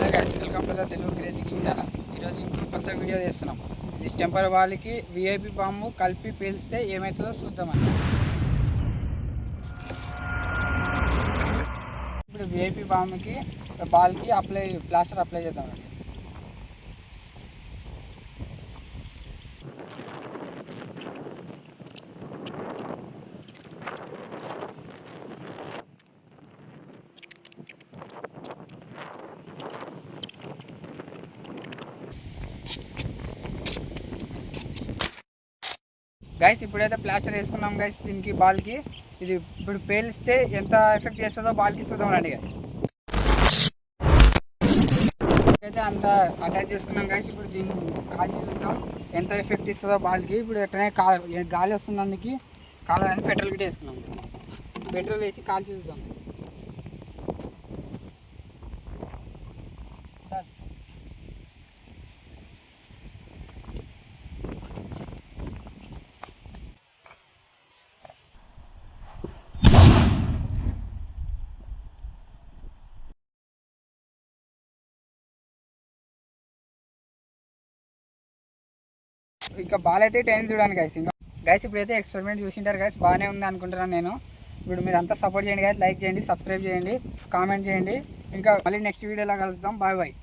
Hello guys, welcome to the Telugu crazy king channel. ఈరోజు ఇంకో కొత్త వీడియో చేస్తున్నాం. ఇది టెంపర్ వాళ్ళకి విఐపి బాంబు కలిపి పేలిస్తే ఏమవుతుందో చూద్దామని. ఇప్పుడు విఐపి బాంబుకి బాల్కి ప్లాస్టర్ అప్లై చేద్దామండి. గైస్ ఇప్పుడైతే ప్లాస్టర్ వేసుకున్నాం గైస్. దీనికి బాల్కి ఇది ఇప్పుడు పేలిస్తే ఎంత ఎఫెక్ట్ చేస్తుందో బాల్కి చూద్దాం రండి గైస్. అయితే అంత అటాచ్ చేసుకున్నాం గైస్. ఇప్పుడు దీన్ని కాల్చి చూద్దాం ఎంత ఎఫెక్ట్ ఇస్తుందో బాల్కి. ఇప్పుడు ఎట్టనే గాలి వస్తుంది, అందుకు కాలని పెట్రోల్ గిట్ట వేసుకున్నాం. పెట్రోల్ వేసి కాల్చి చూద్దాం. ఇంకా బాల్ అయితే టైం చూడండి గైస్. ఇంకా గైస్ ఇప్పుడైతే ఎక్స్పెరిమెంట్ చూసింటారు గైస్, బాగానే ఉంది అనుకుంటున్నాను నేను. ఇప్పుడు మీరు అంతా సపోర్ట్ చేయండి గైస్, లైక్ చేయండి, సబ్స్క్రైబ్ చేయండి, కామెంట్ చేయండి. ఇంకా మళ్ళీ నెక్స్ట్ వీడియోలో కలుద్దాం. Bye bye.